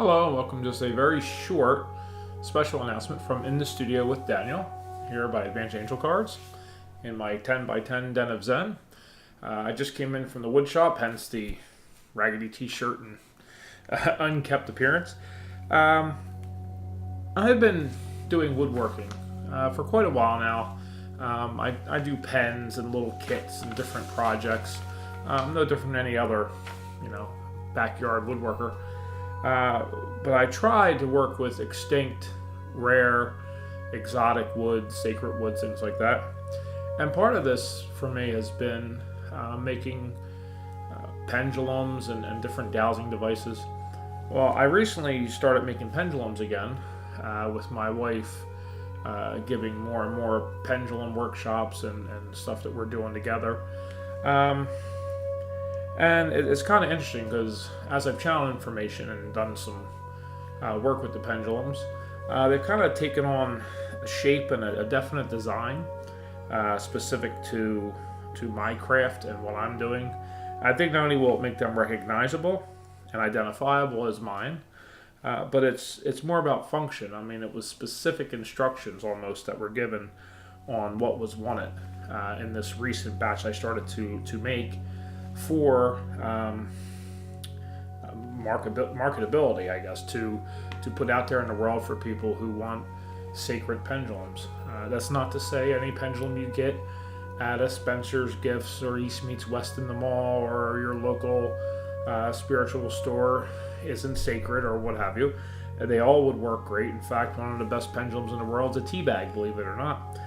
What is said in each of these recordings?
Hello and welcome to just a very short special announcement from In the Studio with Daniel, here by Advanced Angel Cards, in my 10 by 10 Den of Zen. I just came in from the wood shop, hence the raggedy t-shirt and unkept appearance. I have been doing woodworking for quite a while now. I do pens and little kits and different projects, no different than any other, backyard woodworker. But I tried to work with extinct, rare, exotic woods, sacred woods, things like that. And part of this for me has been making pendulums and different dowsing devices. Well, I recently started making pendulums again with my wife giving more and more pendulum workshops and stuff that we're doing together. And it's kind of interesting because as I've channeled information and done some work with the pendulums, they've kind of taken on a shape and a definite design specific to my craft and what I'm doing. I think not only will it make them recognizable and identifiable as mine, but it's more about function. I mean, it was specific instructions almost that were given on what was wanted in this recent batch I started to make for marketability, I guess, to put out there in the world for people who want sacred pendulums. That's not to say any pendulum you get at a Spencer's Gifts or East Meets West in the mall or your local spiritual store isn't sacred or what have you. They all would work great. In fact, one of the best pendulums in the world is a tea bag, believe it or not.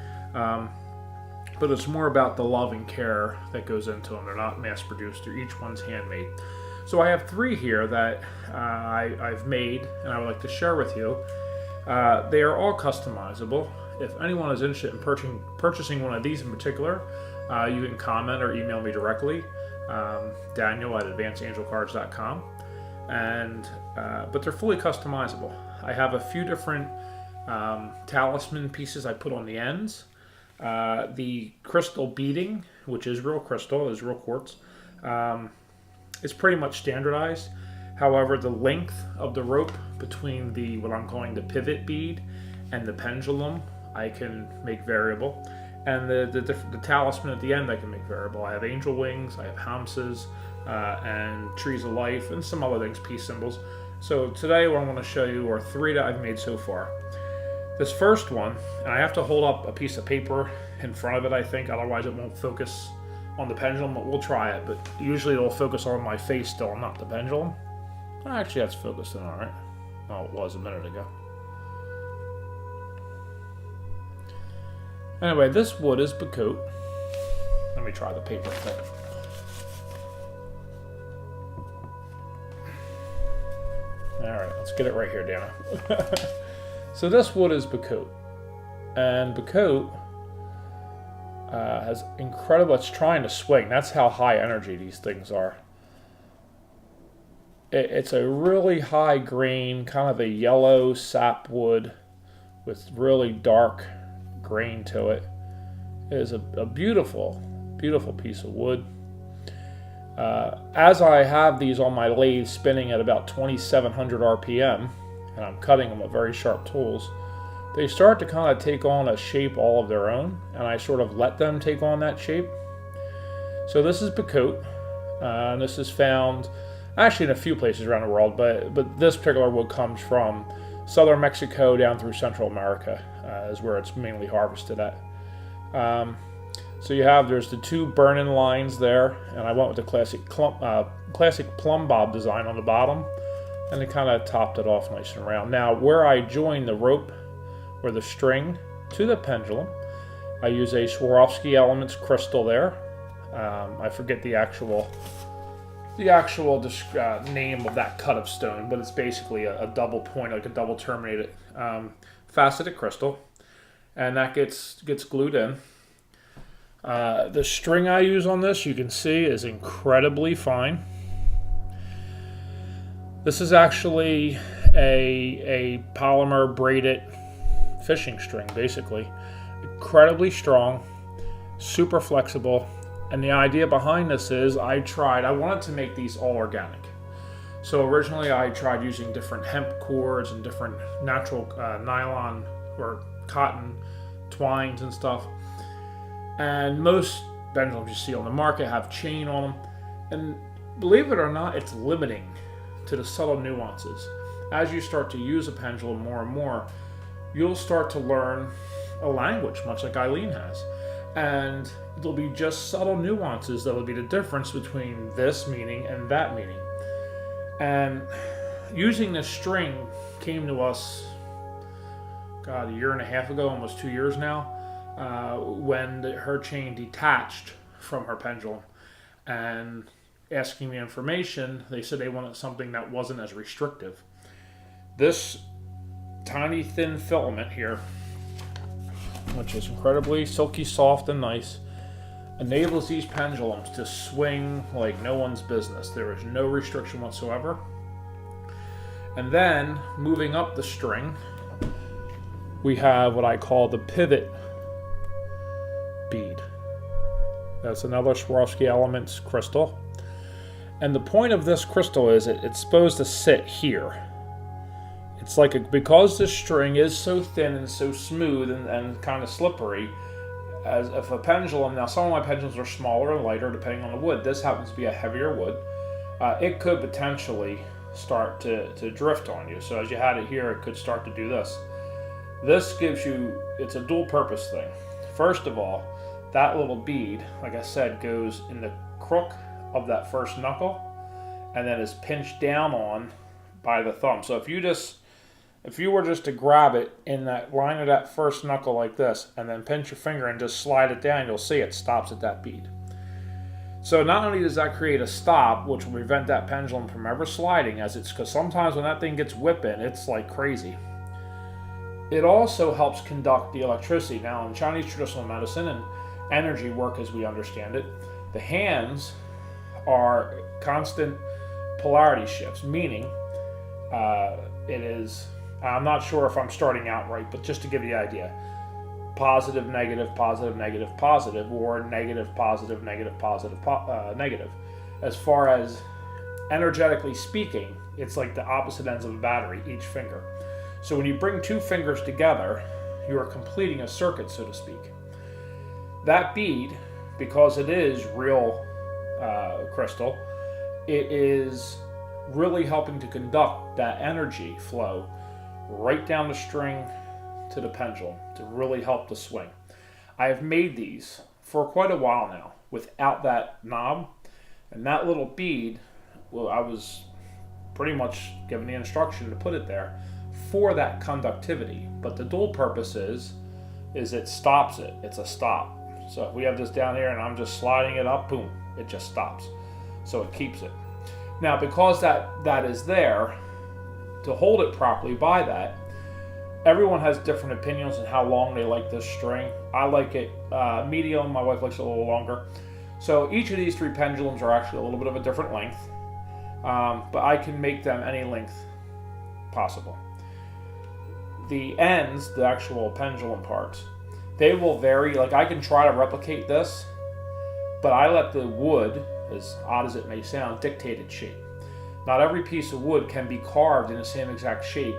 But it's more about the love and care that goes into them. They're not mass-produced. Each one's handmade. So I have 3 here that I've made and I would like to share with you. They are all customizable. If anyone is interested in purchasing one of these in particular, you can comment or email me directly, Daniel at advancedangelcards.com. But they're fully customizable. I have a few different talisman pieces I put on the ends. The crystal beading, which is real crystal, is real quartz, is pretty much standardized. However, the length of the rope between what I'm calling the pivot bead and the pendulum, I can make variable. And the talisman at the end, I can make variable. I have angel wings, I have hamsas, and trees of life, and some other things, peace symbols. So today what I'm going to show you are 3 that I've made so far. This first one, and I have to hold up a piece of paper in front of it, I think, otherwise it won't focus on the pendulum, but we'll try it. But usually it'll focus on my face still, not the pendulum. Actually, that's focused in, alright. Oh, it was a minute ago. Anyway, this wood is Bacote. Let me try the paper thing. Alright, let's get it right here, Dana. So this wood is Bacote, and Bacote has incredible, it's trying to swing. That's how high energy these things are. It's a really high grain, kind of a yellow sapwood with really dark grain to it. It is a beautiful, beautiful piece of wood. As I have these on my lathe spinning at about 2,700 RPM, and I'm cutting them with very sharp tools, they start to kind of take on a shape all of their own, and I sort of let them take on that shape. So this is Bacote, and this is found actually in a few places around the world, but this particular wood comes from southern Mexico down through Central America, is where it's mainly harvested at. So there's the 2 burn-in lines there, and I went with the classic plumb bob design on the bottom, and it kind of topped it off nice and round. Now, where I join the rope or the string to the pendulum, I use a Swarovski Elements crystal there. I forget the actual name of that cut of stone, but it's basically a double point, like a double terminated faceted crystal, and that gets glued in. The string I use on this, you can see, is incredibly fine. This is actually a polymer braided fishing string, basically. Incredibly strong, super flexible, and the idea behind this is I wanted to make these all organic. So originally I tried using different hemp cords and different natural nylon or cotton twines and stuff. And most pendulums you see on the market have chain on them. And believe it or not, it's limiting to the subtle nuances. As you start to use a pendulum more and more, you'll start to learn a language, much like Eileen has. And there'll be just subtle nuances that'll be the difference between this meaning and that meaning. And using this string came to us, a year and a half ago, almost 2 years now, when her chain detached from her pendulum. And asking me information, they said they wanted something that wasn't as restrictive. This tiny thin filament here, which is incredibly silky soft and nice, enables these pendulums to swing like no one's business. There is no restriction whatsoever. And then moving up the string, we have what I call the pivot bead. That's another Swarovski Elements crystal. And the point of this crystal is it's supposed to sit here. It's like because this string is so thin and so smooth and kind of slippery, as if a pendulum, now some of my pendulums are smaller or lighter depending on the wood. This happens to be a heavier wood. It could potentially start to drift on you. So as you had it here, it could start to do this. This gives you, it's a dual purpose thing. First of all, that little bead, like I said, goes in the crook of that first knuckle and then is pinched down on by the thumb. So if you were just to grab it in that line of that first knuckle like this and then pinch your finger and just slide it down, you'll see it stops at that bead. So not only does that create a stop, which will prevent that pendulum from ever sliding, because sometimes when that thing gets whipping, it's like crazy. It also helps conduct the electricity. Now in Chinese traditional medicine and energy work as we understand it, the hands are constant polarity shifts, meaning it is, I'm not sure if I'm starting out right, but just to give you the idea, positive, negative, positive, negative, positive, or negative, positive, negative, positive, negative. As far as energetically speaking, it's like the opposite ends of a battery, each finger. So when you bring two fingers together, you are completing a circuit, so to speak. That bead, because it is real crystal, it is really helping to conduct that energy flow right down the string to the pendulum to really help the swing. I have made these for quite a while now without that knob, and that little bead, well, I was pretty much given the instruction to put it there for that conductivity. But the dual purpose is it stops it. It's a stop. So if we have this down here and I'm just sliding it up, boom, it just stops. So it keeps it. Now, because that is there, to hold it properly by that, everyone has different opinions on how long they like this string. I like it medium. My wife likes it a little longer. So each of these three pendulums are actually a little bit of a different length, but I can make them any length possible. The ends, the actual pendulum parts, they will vary. Like I can try to replicate this, but I let the wood, as odd as it may sound, dictate its shape. Not every piece of wood can be carved in the same exact shape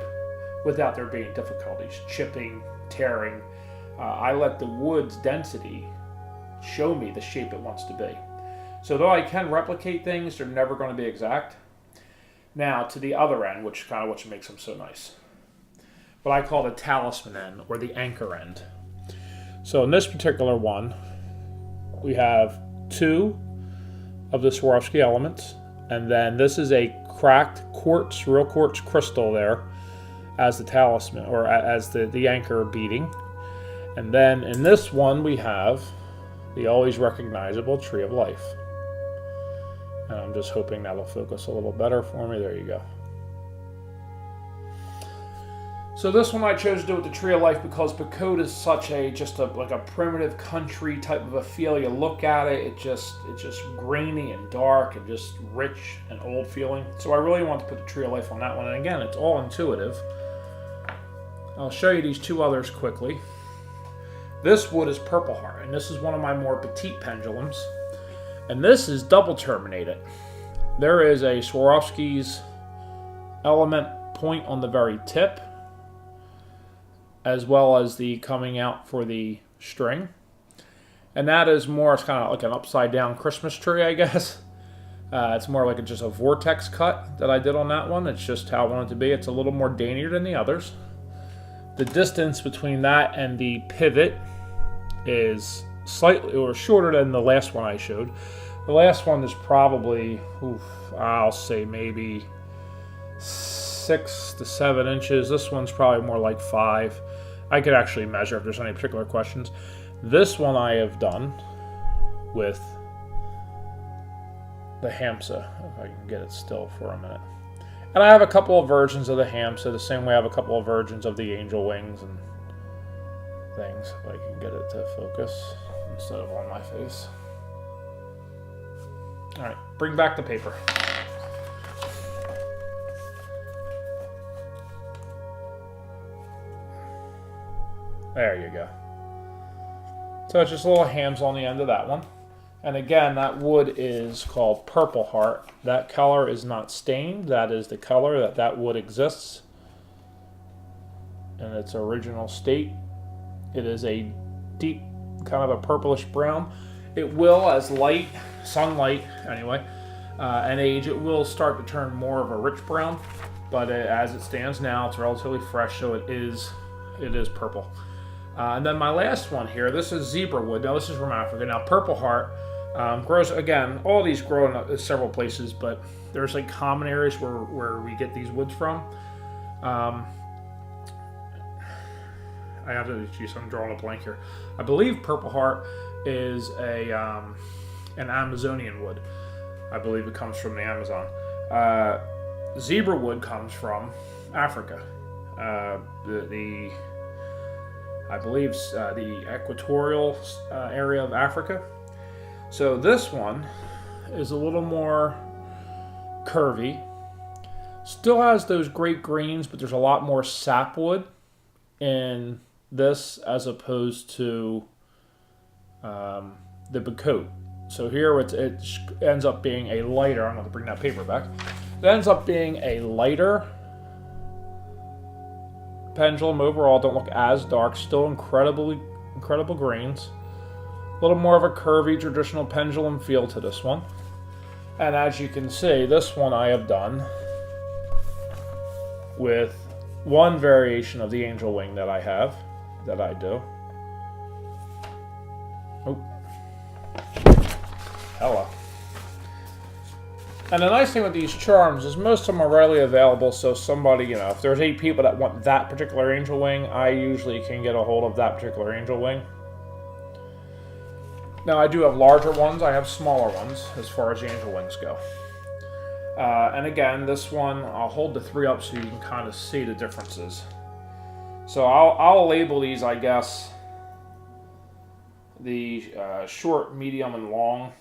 without there being difficulties, chipping, tearing. I let the wood's density show me the shape it wants to be. So though I can replicate things, they're never going to be exact. Now to the other end, which kind of what makes them so nice. What I call the talisman end, or the anchor end. So in this particular one, we have two of the Swarovski elements, and then this is a cracked quartz, real quartz crystal there as the talisman, or as the anchor beading. And then in this one we have the always recognizable Tree of Life. And I'm just hoping that'll focus a little better for me. There you go. So this one I chose to do with the Tree of Life because Bakode is such like a primitive country type of a feel. You look at it, it's just grainy and dark and just rich and old feeling. So I really want to put the Tree of Life on that one. And again, it's all intuitive. I'll show you these two others quickly. This wood is Purple Heart, and this is one of my more petite pendulums. And this is double terminated. There is a Swarovski's element point on the very tip, as well as the coming out for the string. And that is more, it's kind of like an upside down Christmas tree, I guess. It's more like just a vortex cut that I did on that one. It's just how I want it to be. It's a little more daintier than the others. The distance between that and the pivot is slightly or shorter than the last one I showed. The last one is probably, I'll say maybe 6 to 7 inches. This one's probably more like 5. I could actually measure if there's any particular questions. This one I have done with the Hamsa, if I can get it still for a minute. And I have a couple of versions of the Hamsa, the same way I have a couple of versions of the angel wings and things, if I can get it to focus instead of on my face. Alright, bring back the paper. There you go. So it's just little hams on the end of that one. And again, that wood is called Purple Heart. That color is not stained. That is the color that wood exists in its original state. It is a deep, kind of a purplish brown. It will, as sunlight anyway, and age, it will start to turn more of a rich brown. But as it stands now, it's relatively fresh, so it is purple. And then my last one here, this is zebra wood. Now this is from Africa. Now Purple Heart grows, again, all these grow in several places, but there's like common areas where we get these woods from. I have to, geez, I'm drawing a blank here. I believe Purple Heart is an Amazonian wood. I believe it comes from the Amazon. Zebra wood comes from Africa. I believe the equatorial area of Africa. So this one is a little more curvy. Still has those great greens, but there's a lot more sapwood in this as opposed to the Bacote. So here it ends up being a lighter, I'm going to bring that paper back. It ends up being a lighter pendulum overall. Don't look as dark, still incredible greens. A little more of a curvy traditional pendulum feel to this one. And as you can see, this one I have done with one variation of the angel wing that I do. Oh. Hello. And the nice thing with these charms is most of them are readily available, so somebody, if there's 8 people that want that particular angel wing, I usually can get a hold of that particular angel wing. Now, I do have larger ones, I have smaller ones, as far as the angel wings go. And again, this one, I'll hold the 3 up so you can kind of see the differences. So I'll label these, I guess, the short, medium, and long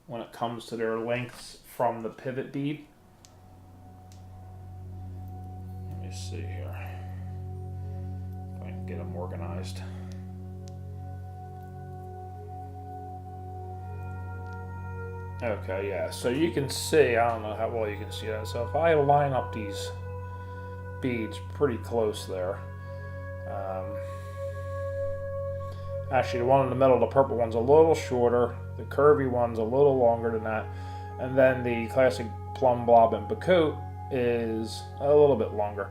when it comes to their lengths from the pivot bead. Let me see here if I can get them organized. Okay, yeah, so you can see, I don't know how well you can see that, so if I line up these beads pretty close there, actually the one in the middle, the purple one's a little shorter, the curvy one's a little longer than that, and then the classic plum blob and Bacote is a little bit longer.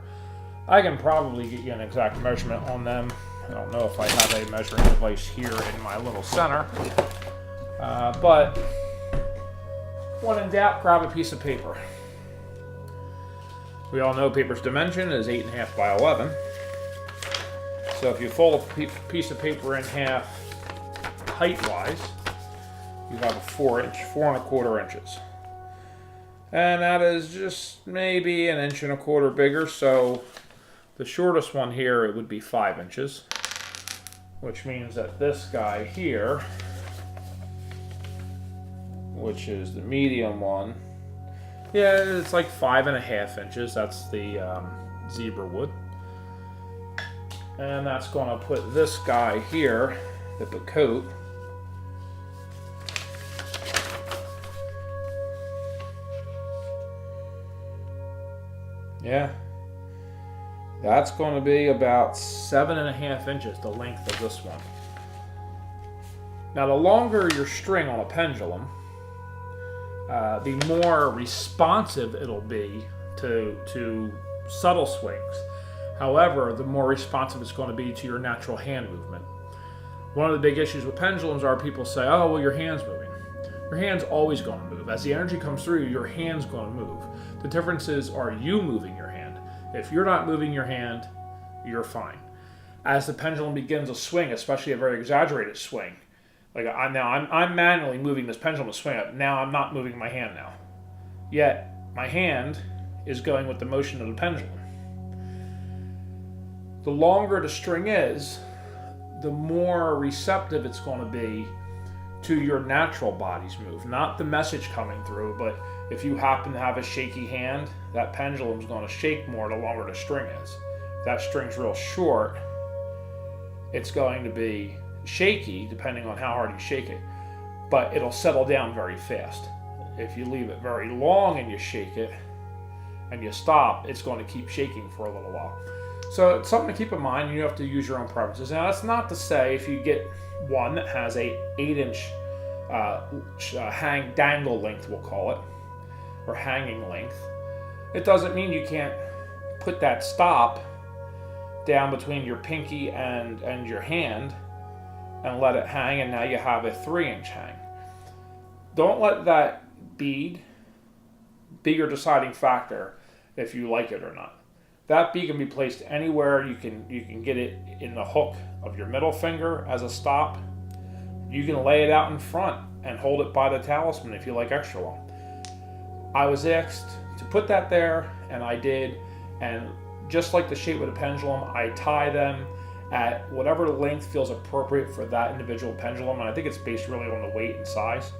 I can probably get you an exact measurement on them. I don't know if I have a measuring device here in my little center, but when in doubt, grab a piece of paper. We all know paper's dimension is 8.5 by 11. So if you fold a piece of paper in half height-wise, you have a 4.25 inches. And that is just maybe 1.25 inches bigger, so the shortest one here, it would be 5 inches, which means that this guy here, which is the medium one, yeah, it's like 5.5 inches. That's the zebra wood. And that's going to put this guy here, the Bacote, Yeah. That's going to be about 7.5 inches, the length of this one. Now, the longer your string on a pendulum, the more responsive it'll be to subtle swings. However, the more responsive it's going to be to your natural hand movement. One of the big issues with pendulums are people say, oh, well, your hand's moving. Your hand's always going to move. As the energy comes through, your hand's going to move. The difference is, are you moving your hand? If you're not moving your hand, you're fine. As the pendulum begins a swing, especially a very exaggerated swing, like I'm manually moving this pendulum to swing up. Now I'm not moving my hand now. Yet my hand is going with the motion of the pendulum. The longer the string is, the more receptive it's going to be to your natural body's move. Not the message coming through, but if you happen to have a shaky hand, that pendulum's going to shake more the longer the string is. If that string's real short, it's going to be shaky depending on how hard you shake it, but it'll settle down very fast. If you leave it very long and you shake it and you stop, it's going to keep shaking for a little while. So it's something to keep in mind. You have to use your own preferences. Now, that's not to say if you get one that has a 8-inch dangle length, we'll call it, or hanging length, it doesn't mean you can't put that stop down between your pinky and your hand and let it hang, and now you have a 3-inch hang. Don't let that bead be your deciding factor if you like it or not. That bead can be placed anywhere. You can get it in the hook of your middle finger as a stop. You can lay it out in front and hold it by the talisman if you like extra long. I was asked to put that there, and I did, and just like the shape with a pendulum, I tie them at whatever length feels appropriate for that individual pendulum, and I think it's based really on the weight and size.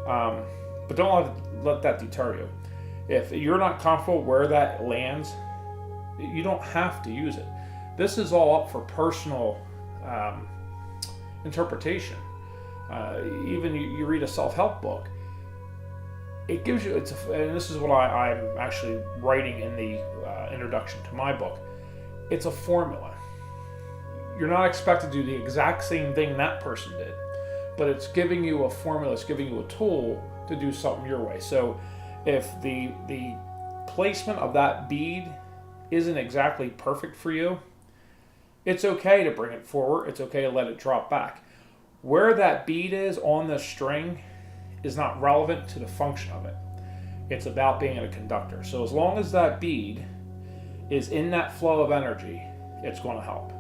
But don't let that deter you. If you're not comfortable where that lands, you don't have to use it. This is all up for personal interpretation. Even you read a self-help book, it gives you, and this is what I'm actually writing in the introduction to my book, it's a formula. You're not expected to do the exact same thing that person did, but it's giving you a formula, it's giving you a tool to do something your way. So if the placement of that bead isn't exactly perfect for you, it's okay to bring it forward, it's okay to let it drop back. Where that bead is on the string is not relevant to the function of it. It's about being a conductor. So as long as that bead is in that flow of energy, it's going to help.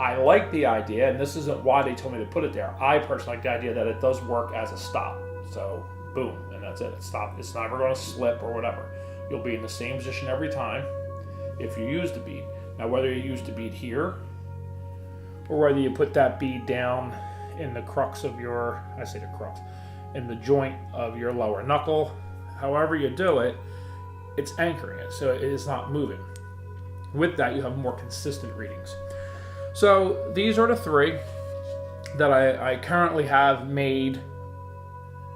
I like the idea, and this isn't why they told me to put it there. I personally like the idea that it does work as a stop. So boom, and that's it. It's stopped. It's never going to slip or whatever. You'll be in the same position every time if you use the bead. Now, whether you use the bead here or whether you put that bead down in the crux of your, I say the crux, in the joint of your lower knuckle, however you do it, it's anchoring it, so it is not moving. With that, you have more consistent readings. So these are the 3 that I currently have made,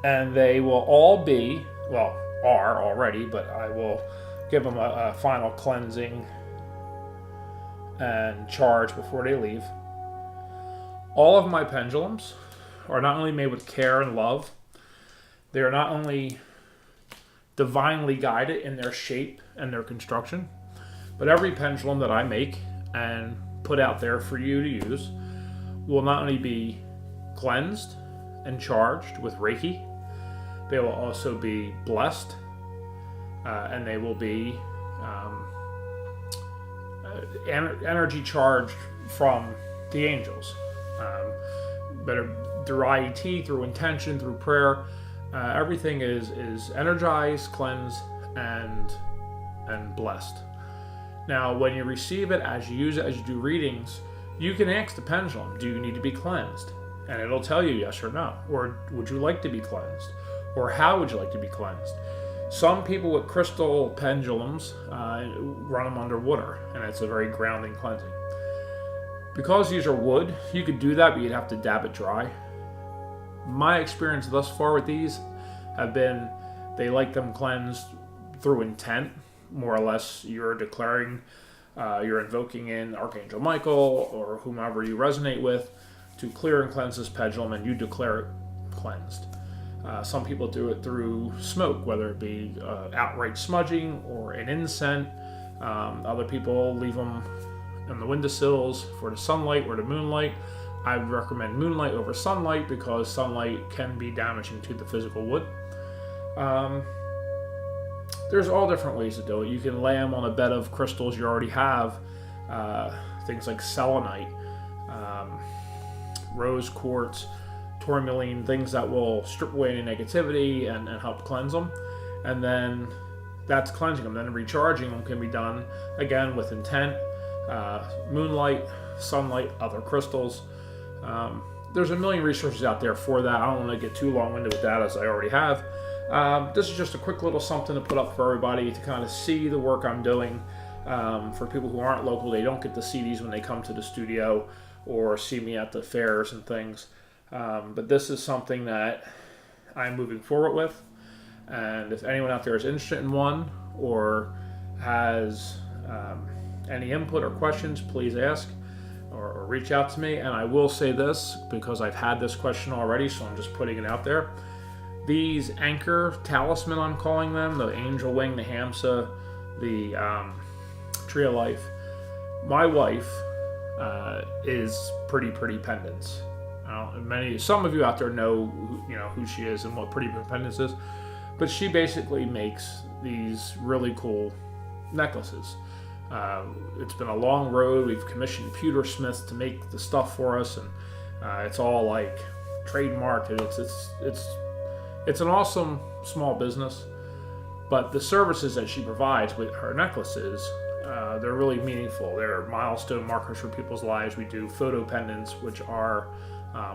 and they will all be, well, are already, but I will give them a final cleansing and charge before they leave. All of my pendulums are not only made with care and love, they are not only divinely guided in their shape and their construction, but every pendulum that I make and put out there for you to use will not only be cleansed and charged with Reiki, they will also be blessed, and they will be energy charged from the angels. Better through IET, through intention, through prayer, everything is energized, cleansed, and blessed. Now, when you receive it, as you use it, as you do readings, you can ask the pendulum, do you need to be cleansed? And it'll tell you yes or no. Or would you like to be cleansed? Or how would you like to be cleansed? Some people with crystal pendulums run them under water, and it's a very grounding cleansing. Because these are wood, you could do that, but you'd have to dab it dry. My experience thus far with these have been they like them cleansed through intent, more or less you're declaring, you're invoking in Archangel Michael or whomever you resonate with to clear and cleanse this pendulum, and you declare it cleansed. Some people do it through smoke, whether it be outright smudging or an incense. Other people leave them on the windowsills for the sunlight or the moonlight. I would recommend moonlight over sunlight because sunlight can be damaging to the physical wood. There's all different ways to do it. You can lay them on a bed of crystals you already have, things like selenite, rose quartz, tourmaline, things that will strip away any negativity and help cleanse them. And then that's cleansing them. Then recharging them can be done, again, with intent, moonlight, sunlight, other crystals. There's a million resources out there for that. I don't want to get too long-winded with that, as I already have. This is just a quick little something to put up for everybody to kind of see the work I'm doing. For people who aren't local, they don't get to see these when they come to the studio or see me at the fairs and things. But this is something that I'm moving forward with. And if anyone out there is interested in one or has any input or questions, please ask or reach out to me. And I will say this, because I've had this question already, so I'm just putting it out there. These anchor talisman, I'm calling them, the angel wing, the hamsa, the tree of life. My wife is pretty pendants. Some of you out there know who she is and what pretty pendants is, but she basically makes these really cool necklaces. It's been a long road. We've commissioned pewter smiths to make the stuff for us, and it's all like trademarked. It's an awesome small business, but the services that she provides with her necklaces, they're really meaningful. They're milestone markers for people's lives. We do photo pendants, which are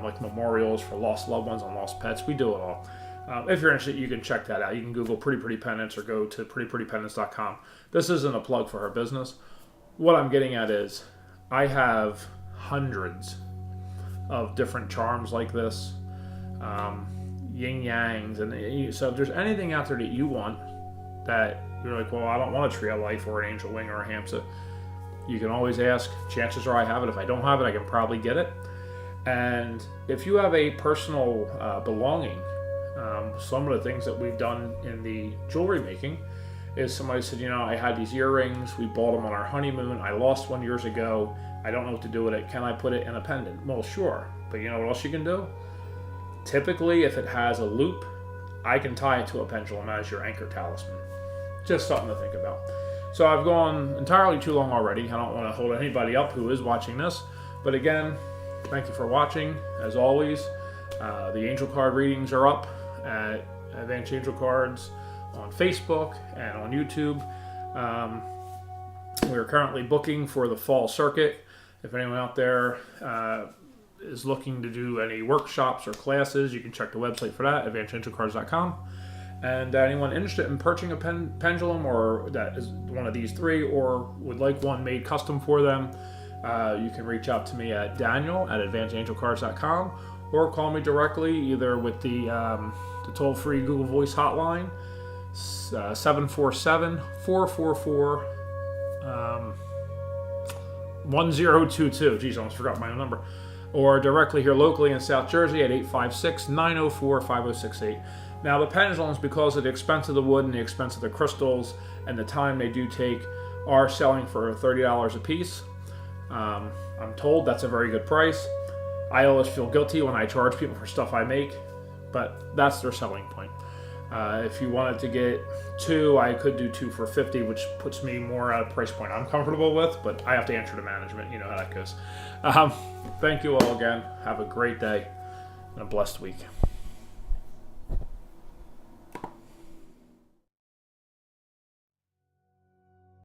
like memorials for lost loved ones and lost pets. We do it all. If you're interested, you can check that out. You can Google Pretty Pendants or go to prettypendants.com. This isn't a plug for her business. What I'm getting at is I have hundreds of different charms like this, yin-yangs. And so if there's anything out there that you want that you're like, well, I don't want a tree of life or an angel wing or a hamsa, you can always ask. Chances are I have it. If I don't have it, I can probably get it. And if you have a personal belonging, some of the things that we've done in the jewelry making is somebody said, I had these earrings. We bought them on our honeymoon. I lost one years ago. I don't know what to do with it. Can I put it in a pendant? Well, sure. But you know what else you can do? Typically, if it has a loop, I can tie it to a pendulum as your anchor talisman. Just something to think about. So I've gone entirely too long already. I don't want to hold anybody up who is watching this. But again, thank you for watching. As always, the angel card readings are up at Advanced Angel Cards on Facebook and on YouTube. We are currently booking for the fall circuit. If anyone out there is looking to do any workshops or classes, you can check the website for that, advancedangelcards.com. And anyone interested in purchasing a pendulum, or that is one of these three, or would like one made custom for them, you can reach out to me at daniel@advancedangelcards.com, or call me directly either with the toll-free Google Voice hotline, 747-444-1022. Geez, I almost forgot my own number. Or directly here locally in South Jersey at 856-904-5068. Now, the pendulums, because of the expense of the wood and the expense of the crystals and the time they do take, are selling for $30 a piece. I'm told that's a very good price. I always feel guilty when I charge people for stuff I make, but that's their selling point. If you wanted to get two, I could do two for $50, which puts me more at a price point I'm comfortable with, but I have to answer to management. You know how that goes. Thank you all again. Have a great day and a blessed week.